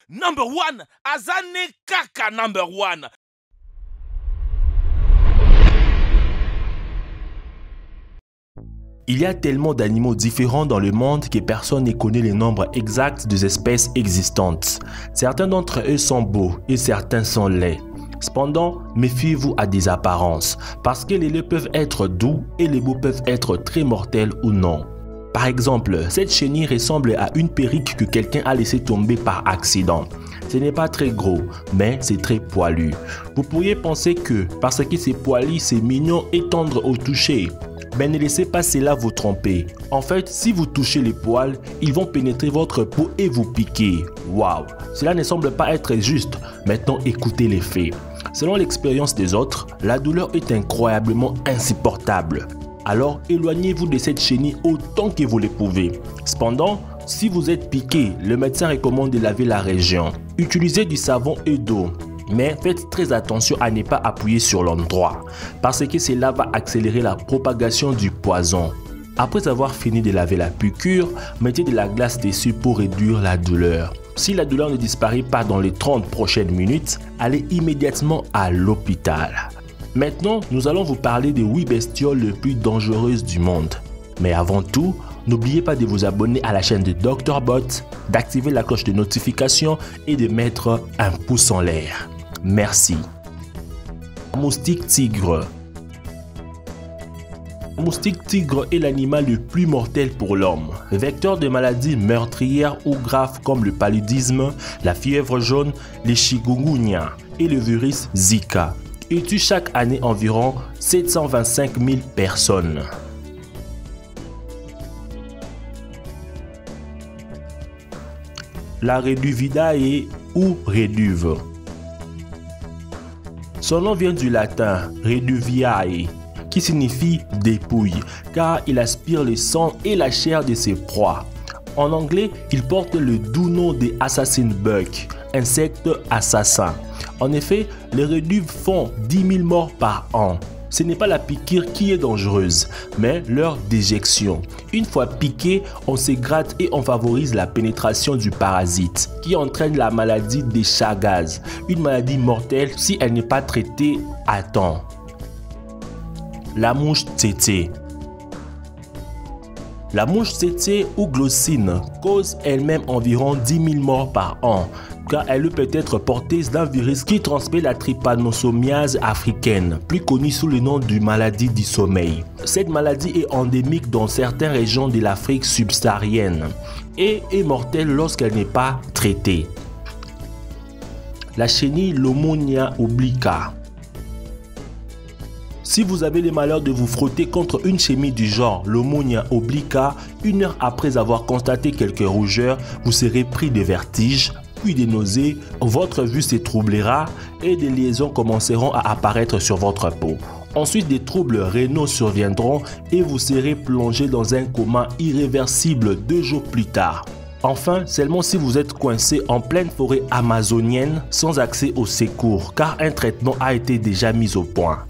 Number one, Azane Kaka number one. Il y a tellement d'animaux différents dans le monde que personne ne connaît le nombre exact des espèces existantes. Certains d'entre eux sont beaux et certains sont laids. Cependant, méfiez-vous à des apparences, parce que les laids peuvent être doux et les beaux peuvent être très mortels ou non. Par exemple, cette chenille ressemble à une perruque que quelqu'un a laissé tomber par accident. Ce n'est pas très gros, mais c'est très poilu. Vous pourriez penser que, parce que c'est poilu, c'est mignon et tendre au toucher. Mais ne laissez pas cela vous tromper. En fait, si vous touchez les poils, ils vont pénétrer votre peau et vous piquer. Waouh, cela ne semble pas être juste. Maintenant, écoutez les faits. Selon l'expérience des autres, la douleur est incroyablement insupportable. Alors, éloignez-vous de cette chenille autant que vous le pouvez. Cependant, si vous êtes piqué, le médecin recommande de laver la région. Utilisez du savon et d'eau. Mais faites très attention à ne pas appuyer sur l'endroit, parce que cela va accélérer la propagation du poison. Après avoir fini de laver la piqûre, mettez de la glace dessus pour réduire la douleur. Si la douleur ne disparaît pas dans les 30 prochaines minutes, allez immédiatement à l'hôpital. Maintenant, nous allons vous parler des 8 bestioles les plus dangereuses du monde. Mais avant tout, n'oubliez pas de vous abonner à la chaîne de Dr Bot, d'activer la cloche de notification et de mettre un pouce en l'air. Merci. Moustique tigre. Le moustique tigre est l'animal le plus mortel pour l'homme, vecteur de maladies meurtrières ou graves comme le paludisme, la fièvre jaune, les chikungunya et le virus Zika. Il tue chaque année environ 725 000 personnes. La Reduvidae ou Reduve. Son nom vient du latin Reduviae, qui signifie dépouille, car il aspire le sang et la chair de ses proies. En anglais, il porte le doux nom de assassin bug, insecte assassin. En effet, les reduves font 10 000 morts par an. Ce n'est pas la piqûre qui est dangereuse, mais leur déjection. Une fois piqué, on se gratte et on favorise la pénétration du parasite, qui entraîne la maladie des Chagas, une maladie mortelle si elle n'est pas traitée à temps. La mouche tsetse. La mouche tsetse ou glossine cause elle-même environ 10 000 morts par an, car elle peut être porteuse d'un virus qui transmet la trypanosomiase africaine, plus connue sous le nom de maladie du sommeil. Cette maladie est endémique dans certaines régions de l'Afrique subsaharienne et est mortelle lorsqu'elle n'est pas traitée. La chenille Lomonia obliqua. Si vous avez le malheur de vous frotter contre une chenille du genre Lomonia obliqua, 1 heure après avoir constaté quelques rougeurs, vous serez pris de vertiges, puis de nausées, votre vue se troublera et des liaisons commenceront à apparaître sur votre peau. Ensuite, des troubles rénaux surviendront et vous serez plongé dans un coma irréversible 2 jours plus tard. Enfin, seulement si vous êtes coincé en pleine forêt amazonienne sans accès au secours, car un traitement a été déjà mis au point.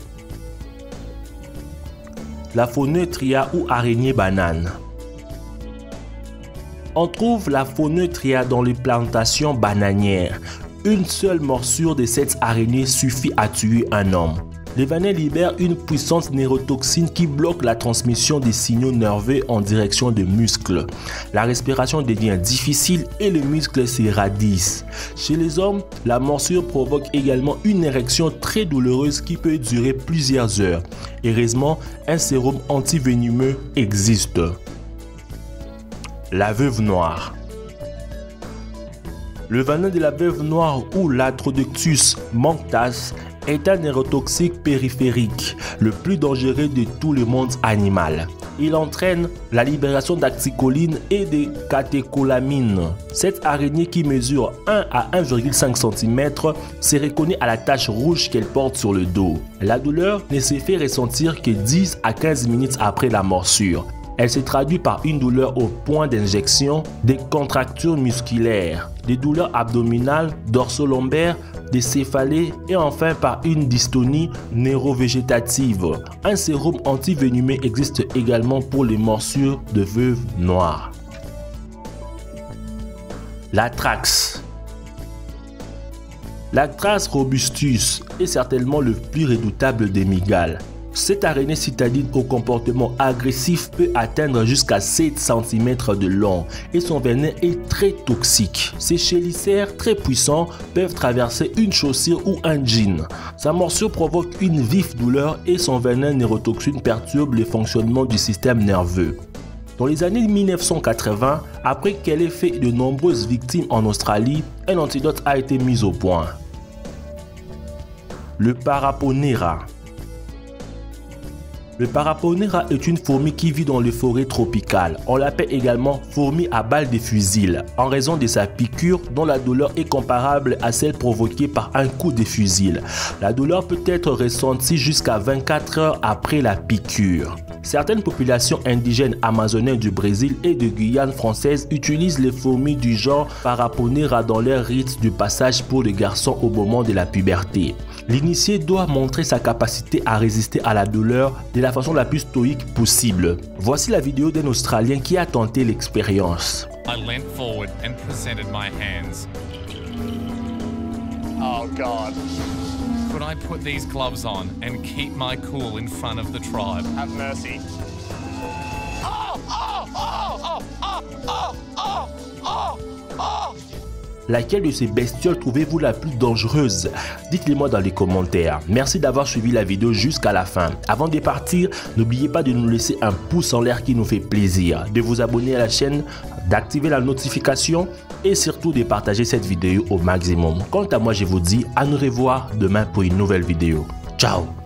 La Phoneutria ou araignée banane. On trouve la Phoneutria dans les plantations bananières. Une seule morsure de cette araignée suffit à tuer un homme. Les venin libèrent une puissante neurotoxine qui bloque la transmission des signaux nerveux en direction des muscles. La respiration devient difficile et les muscles se radissent. Chez les hommes, la morsure provoque également une érection très douloureuse qui peut durer plusieurs heures. Heureusement, un sérum antivenimeux existe. La veuve noire. Le venin de la veuve noire ou l'Atrodectus monctas est un neurotoxique périphérique, le plus dangereux de tout le monde animal. Il entraîne la libération d'acétycholine et de catécholamine. Cette araignée qui mesure 1 à 1,5 cm se reconnaît à la tache rouge qu'elle porte sur le dos. La douleur ne se fait ressentir que 10 à 15 minutes après la morsure. Elle se traduit par une douleur au point d'injection, des contractures musculaires, des douleurs abdominales, dorso-lombaires, des céphalées et enfin par une dystonie neurovégétative. Un sérum antivenimeux existe également pour les morsures de veuve noire. L'Athrax. L'Actras robustus est certainement le plus redoutable des mygales. Cette araignée citadine au comportement agressif peut atteindre jusqu'à 7 cm de long et son venin est très toxique. Ces chélicères très puissants peuvent traverser une chaussure ou un jean. Sa morsure provoque une vive douleur et son venin neurotoxine perturbe le fonctionnement du système nerveux. Dans les années 1980, après qu'elle ait fait de nombreuses victimes en Australie, un antidote a été mis au point. Le Paraponera. Le Paraponera est une fourmi qui vit dans les forêts tropicales. On l'appelle également fourmi à balles de fusil en raison de sa piqûre dont la douleur est comparable à celle provoquée par un coup de fusil. La douleur peut être ressentie jusqu'à 24 heures après la piqûre. Certaines populations indigènes amazoniennes du Brésil et de Guyane française utilisent les fourmis du genre Paraponera dans leur rite du passage pour les garçons au moment de la puberté. L'initié doit montrer sa capacité à résister à la douleur de la façon la plus stoïque possible. Voici la vidéo d'un Australien qui a tenté l'expérience. I leant forward and presented my hands. Oh God. Could I put these gloves on and keep my cool in front of the tribe? Have mercy. Oh, oh, oh, oh, oh, oh, oh, oh, oh. Laquelle de ces bestioles trouvez-vous la plus dangereuse? Dites-le moi dans les commentaires. Merci d'avoir suivi la vidéo jusqu'à la fin. Avant de partir, n'oubliez pas de nous laisser un pouce en l'air qui nous fait plaisir, de vous abonner à la chaîne, d'activer la notification et surtout de partager cette vidéo au maximum. Quant à moi, je vous dis à nous revoir demain pour une nouvelle vidéo. Ciao!